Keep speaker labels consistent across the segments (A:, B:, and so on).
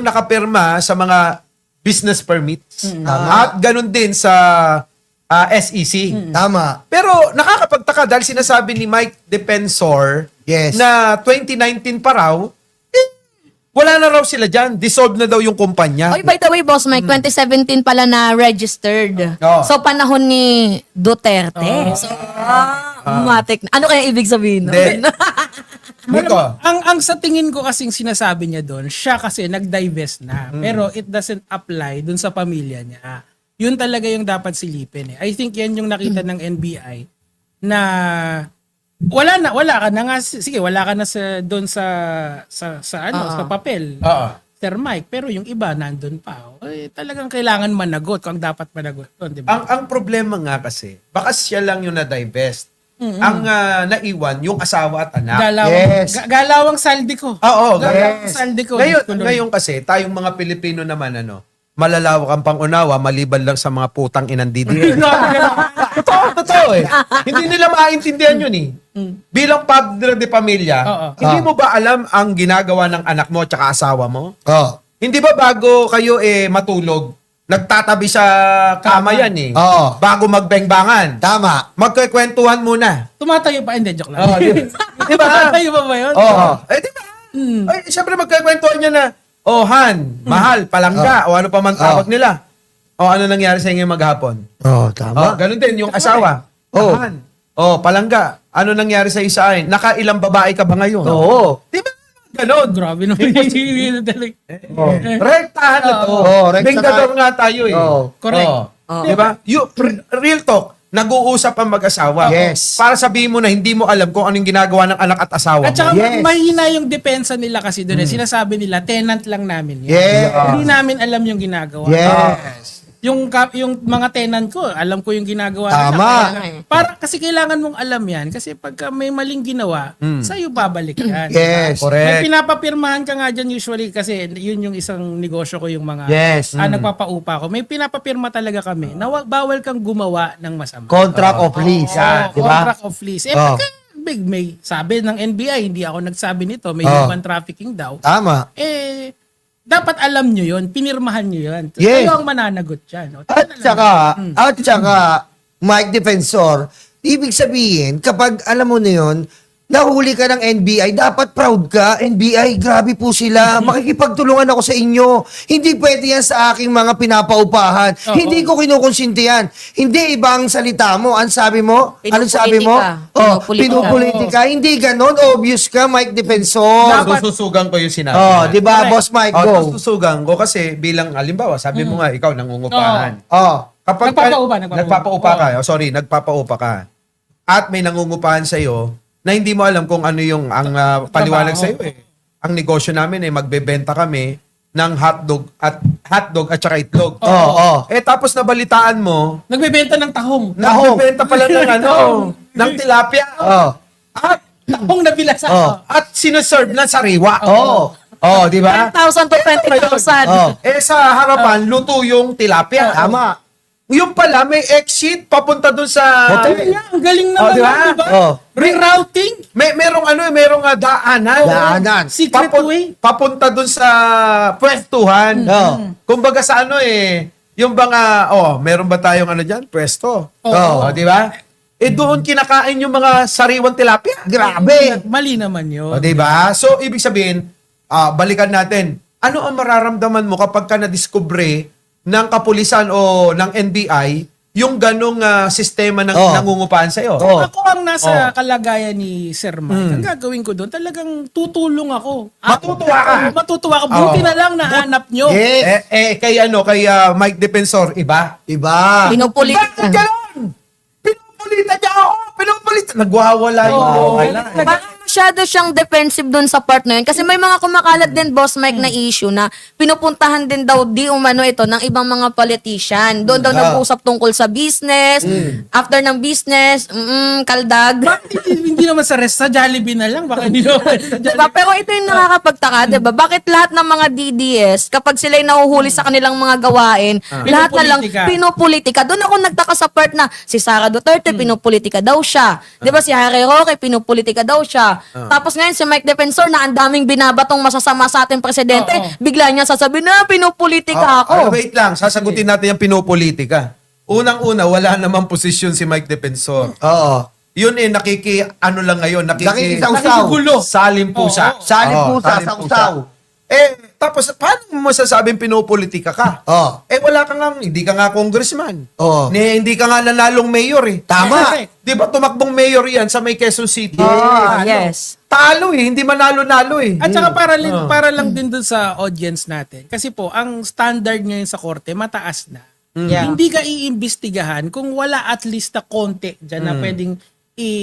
A: nakapirma sa mga business permits. At ganun din sa SEC.
B: Tama.
A: Pero nakakapagtaka dahil sinasabi ni Mike Defensor
B: Yes.
A: na 2019 pa raw, wala na raw sila dyan. Dissolve na daw yung kumpanya.
C: Oy, by the way, Boss Mike, 2017 pala na registered.
A: Oh.
C: So, panahon ni Duterte. So, matik na. Ano kaya ibig sabihin? No?
A: Hindi. Miko.
D: Ang sa tingin ko kasing sinasabi niya doon, siya kasi nag-divest na. Pero it doesn't apply doon sa pamilya niya. Yun talaga yung dapat silipin I think yan yung nakita ng NBI na wala ka na nga, sige, wala ka na sa doon sa papel. Sir Mike, pero yung iba nandun pa. Talagang kailangan managot kung dapat managot doon, di ba?
A: Ang problema nga kasi, baka siya lang yung na-divest. Ang naiwan, yung asawa at anak.
D: Galawang saldi ko.
A: Oo,
D: Galawang saldi ko.
A: Ngayon kasi, tayong mga Pilipino naman, malalawak ang pangunawa maliban lang sa mga putang inandidiyan. Totoo Hindi nila maintindihan yun Bilang padre de pamilya, hindi mo ba alam ang ginagawa ng anak mo at asawa mo? Hindi ba bago kayo matulog, nagtatabi sa kama yan bago magbengbangan?
B: Tama.
A: Magkikwentuhan muna.
D: Tumatayo pa, hindi, joke lang.
A: Di ba?
D: Tumatayo pa ba yun?
A: Di ba? Ay, siyempre magkikwentuhan niya na, Han, mahal, palangga, o ano pa man tawag nila. O ano nangyari sa inyo maghapon?
B: Tama.
A: Ganun din yung asawa. Han, palangga, ano nangyari sa isain? Nakailang babae ka ba ngayon?
B: Oo.
A: Di ba? Ganon.
D: Grabe naman yung talaga.
A: Rektahan na to.
B: rekta
A: Bengador nga tayo
D: Correct.
A: Di ba? Real talk. Nag-uusap ang mag-asawa.
B: Yes.
A: Para sabihin mo na hindi mo alam kung anong ginagawa ng anak at asawa
D: At saka
A: mo.
D: mahina yung depensa nila kasi doon. Sinasabi nila, tenant lang namin yun.
B: Yes.
D: Hindi namin alam yung ginagawa.
B: Yes.
D: Yung mga tenant ko, alam ko yung ginagawa
B: Tama.
D: nila. Para kasi kailangan mong alam yan kasi pagka may maling ginawa, sa'yo babalik yan.
B: Yes.
D: May
A: Correct.
D: pinapapirmahan ka nga dyan usually kasi yun yung isang negosyo ko yung mga
B: Yes.
D: nagpapaupa ko. May pinapapirma talaga kami na bawal kang gumawa ng masama.
B: Contract of lease. Di ba?
D: Contract of lease. Pagka may sabi ng NBI, hindi ako nagsabi nito, may human trafficking daw.
B: Tama.
D: Dapat alam nyo yun, pinirmahan nyo yun.
B: Yes.
D: Kayo ang mananagot dyan.
B: At saka, Mike Defensor, ibig sabihin, kapag alam mo na yun, nahuli ka ng NBI, dapat proud ka. NBI, grabe po sila. Makikipagtulungan ako sa inyo. Hindi pwede yan sa aking mga pinapaupahan. Hindi ko kinukonsinti yan. Hindi ibang salita mo. Ang sabi mo? Anong sabi mo? Pinupolitika. Hindi ganon. Obvious ka, Mike Defensor.
A: Sususugan ko yung sinabi.
B: Di ba, Boss Mike? Go.
A: Susugan ko kasi bilang, halimbawa, sabi mo nga, ikaw nangungupahan. Kapag
D: Nagpapaupa
A: nagpapaupa ka. At may nangungupahan sa'yo, na hindi mo alam kung ano yung ang paliwanag sa iyo Ang negosyo namin magbebenta kami ng hotdog at saka itlog. Tapos nabalitaan mo,
D: Nagbebenta ng tahong.
A: nagbebenta pala ng ng tilapia. At
D: Tahong na bilasa.
A: at sineserve na sariwa. Di ba?
C: 10,000 to 20,000.
A: Sa harapan luto yung tilapia.
B: Tama.
A: Yung pala may exit papunta dun sa
B: Hotel.
D: Ang galing naman,
A: di ba?
D: diba? Rerouting.
A: merong daanan.
B: Daanan.
D: Secret way.
A: Papunta dun sa pwestuhan. Kumbaga sa yung mga, meron ba tayong diyan? Pwesto. Di ba? Doon kinakain yung mga sariwang tilapia.
B: Grabe.
D: Mali naman yun.
A: Di ba? So, ibig sabihin, balikan natin. Ano ang mararamdaman mo kapag ka na-discover ng kapulisan o ng NBI yung ganong sistema ng nangungupahan sa'yo?
D: Ako ang nasa kalagayan ni Sir Mike. Ang gagawin ko doon, talagang tutulong ako.
A: Matutuwa ka.
D: Matutuwa ka. Buti na lang nahanap nyo.
B: Yes.
A: Kay Mike Defensor, iba?
B: Iba.
C: Pinupulitan.
A: Bakit ganun? Pinupulitan niya ako! Pinupulitan! Nagwawala yung
C: Parang masyado siyang defensive dun sa part na yun. Kasi may mga kumakalat din, Boss Mike, na issue na pinupuntahan din daw di umano ito ng ibang mga politician. Doon daw nag-usap tungkol sa business. After ng business, kaldag.
D: Bakit hindi naman sa rest, sa Jollibee na lang? Baka hindi naman sa
C: Diba?
D: Jollibee.
C: Pero ito yung nakakapagtaka, diba? Bakit lahat ng mga DDS, kapag sila'y nahuhuli sa kanilang mga gawain, lahat na lang pinupolitika. Doon ako nagtaka sa part na si Sara Duterte, pinupolitika daw siya. Diba? Si Harry Roque, pinupolitika daw siya. ka. Tapos ngayon si Mike Defensor na ang daming binabatong masasama sa ating presidente, bigla niya sasabihin na pinupolitika ako.
A: Wait lang, sasagutin natin yung pinopolitika. Unang-una, wala namang posisyon si Mike Defensor.
B: Oo.
A: Yun ano lang ngayon,
B: Nakikisawsaw.
A: salim pusa.
B: Oo. Salim pusa,
A: salim
B: sausaw.
A: Tapos, paano mo masasabing pinopolitika ka?
B: Oo.
A: Wala ka nga, hindi ka nga congressman.
B: Oo.
A: Hindi ka nga nanalong mayor eh.
B: Tama.
A: Di ba tumakbong mayor yan sa may Quezon City?
C: Yes.
A: Talo eh, hindi manalo-nalo eh.
D: At saka para lang din dun sa audience natin. Kasi po, ang standard ngayon sa korte, mataas na.
C: Yeah.
D: Hindi ka iimbestigahan kung wala at least na konti dyan na pwedeng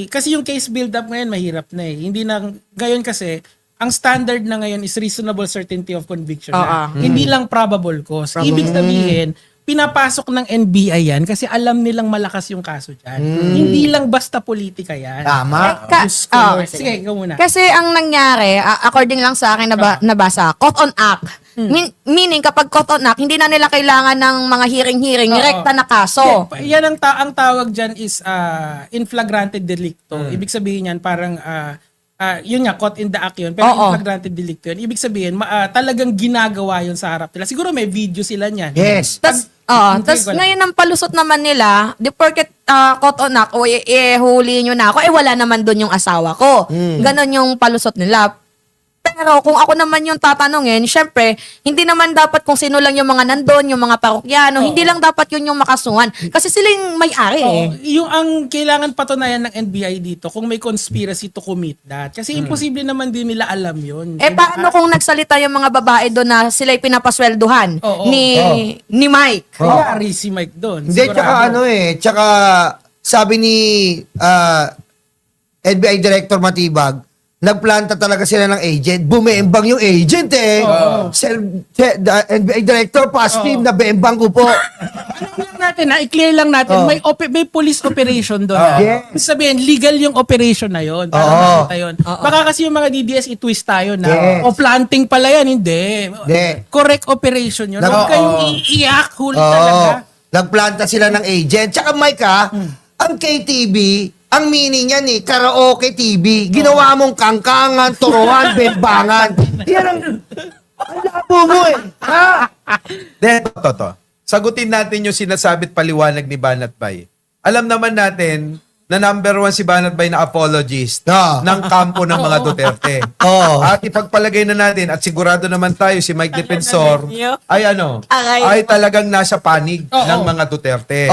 D: kasi yung case build-up ngayon mahirap na eh. Hindi na, ngayon kasi, ang standard na ngayon is reasonable certainty of conviction na. Hindi lang probable cause. Ibig sabihin, pinapasok ng NBI yan kasi alam nilang malakas yung kaso dyan. Hindi lang basta politika yan.
B: Tama.
D: Diyos ko, Lord. Sige, ikaw muna.
C: Kasi ang nangyari, according lang sa akin nabasa, caught on act. Meaning kapag caught on act, hindi na nila kailangan ng mga hearing-hearing, rekta na kaso.
D: Yan ang tawag dyan is in flagrante delicto. Ibig sabihin yan parang yun nga, caught in the act yun. Pero in flagrante delicto yun. Ibig sabihin, talagang ginagawa yun sa harap nila. Siguro may video sila niyan.
B: Yes.
C: Tas ngayon ang palusot naman nila, di porket caught on act, o huli nyo na ako, wala naman doon yung asawa ko. Ganon yung palusot nila. Pero kung ako naman yung tatanungin, syempre, hindi naman dapat kung sino lang yung mga nandun, yung mga parokyano, hindi lang dapat yun yung makasuhan. Kasi sila yung may-ari eh.
D: Yung ang kailangan patunayan ng NBI dito kung may conspiracy to commit that. Kasi imposible naman din nila alam yun.
C: Paano kung nagsalita yung mga babae doon na sila'y pinapaswelduhan ni Mike?
D: Kayari si Mike doon.
B: Hindi, tsaka tsaka sabi ni NBI Director Matibag, nagplanta talaga sila ng agent. Bumeembang yung agent eh. NBI Director, past team, na beembang ko po.
D: I-clear lang natin, may police operation doon.
B: Yes.
D: Sabihin, legal yung operation na yun. Para makita yun. Baka kasi yung mga DDS i-twist tayo na, planting pala yan. Hindi. Correct operation yun. Huwag kayong iiyak, huli talaga.
B: Nagplanta sila ng agent. Tsaka Mike ang KTV, ang meaning yan karaoke TV. Ginawa mong kangkangan, turuan, bembangan. Yan ang labo mo
A: Toto. Sagutin natin yung sinasabit paliwanag ni Banat Bay. Alam naman natin na number 1 si Banat Bay na apologist ng kampo ng mga Duterte. At ipagpalagay na natin at sigurado naman tayo si Mike Defensor ay talagang nasa panig ng mga Duterte.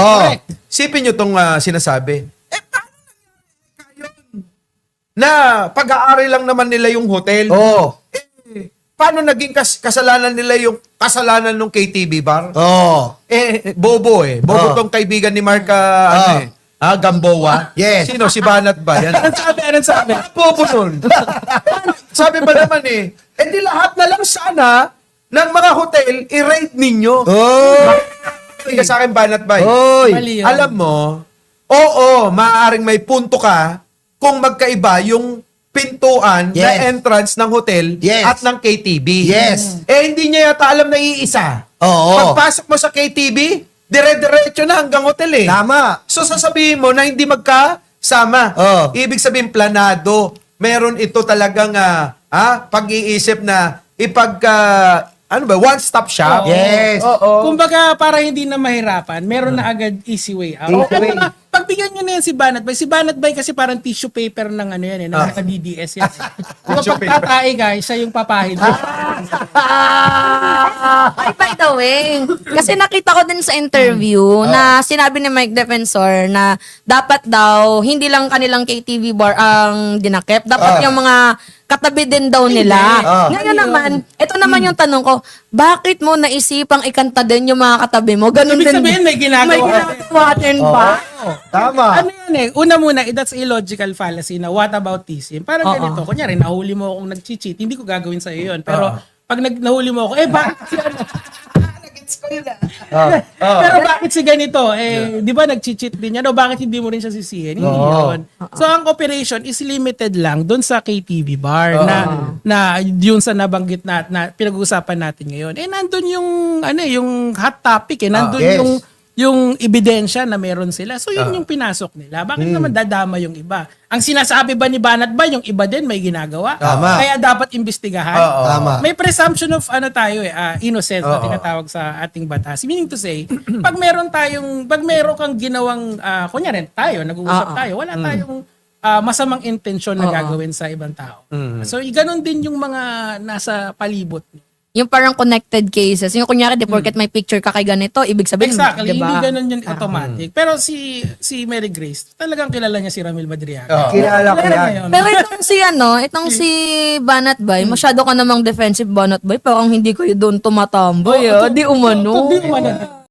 A: Sipin nyo itong sinasabi. Na pag-aari lang naman nila yung hotel. Paano naging kasalanan nila yung kasalanan ng KTV bar? Bobo Bobo tong kaibigan ni Mark Gamboa.
B: Yes.
A: Sino? Si Banat ba? Yan.
D: Anong sabi?
A: Bobo nun. Sabi ba naman di lahat na lang sana ng mga hotel i-rate ninyo. Kaya sa akin, Banat ba?
D: Mali yun.
A: Alam mo, maaaring may punto ka kung magkaiba yung pintuan na entrance ng hotel at ng KTV.
B: Yes.
A: Hindi niya yata alam na iisa. Pagpasok mo sa KTV, dire-diretso na hanggang hotel
B: Tama.
A: So sasabihin mo na hindi magkasama. Ibig sabihin planado. Meron ito talagang pag-iisip na one-stop shop.
B: Yes.
D: Kumbaga, para hindi na mahirapan, meron na agad easy way out.
B: Easy way.
D: Pagbigyan nyo na yan si Banat Bay. Si Banat Bay kasi parang tissue paper ng ng DDS yan.
A: Tissue
D: Kapag
A: paper.
D: tatay guys, siya yung papahid.
C: Ay, by the way, kasi nakita ko din sa interview na sinabi ni Mike Defensor na dapat daw, hindi lang kanilang KTV bar ang dinakip. Dapat yung mga katabi din daw nila. Ngayon naman, ito naman yung tanong ko, bakit mo naisipang ikanta din yung mga katabi mo? Ganun
D: Ibig
C: din.
D: sabihin, may ginagawa.
C: May ginagawa din ba?
B: Tama.
D: Ano yan una muna, that's illogical fallacy na what about tism? Parang ganito, kunyari, nahuli mo akong nag-cheat, hindi ko gagawin sa'yo yun. Pero pag nahuli mo ako, bakit si Nagets ko yun Pero bakit si ganito? Di ba nag-cheat din yan? O bakit hindi mo rin siya sisihin? Hindi yun. So ang operation is limited lang doon sa KTV bar na yun sa nabanggit na pinag-uusapan natin ngayon. Nandun yung, yung hot topic nandun yung ebidensya na meron sila. So yun yung pinasok nila. Bakit naman dadama yung iba? Ang sinasabi ba ni Banat ba yung iba din may ginagawa?
B: Tama.
D: Kaya dapat imbestigahan.
A: Oo.
B: Tama.
D: May presumption of innocence na tinatawag sa ating batas. Meaning to say, pag meron kang ginawang, kunyari tayo, nag-uusap tayo, wala tayong masamang intensyon na gagawin sa ibang tao. So, ganun din yung mga nasa palibot.
C: Yung parang connected cases. Yung kunyari, di porket may picture ka kay ganito, ibig sabihin,
D: Exactly,
C: di ba?
D: hindi ganun yung automatic. Pero si Mary Grace, talagang kilala niya si Ramil Madriaga.
B: Kilala ko
D: Kilala
B: yan.
D: niya yun.
C: Pero itong si Banat Boy, masyado ka namang defensive Banat Boy, parang hindi kayo doon tumatamboy, di umano.
D: Hindi umano.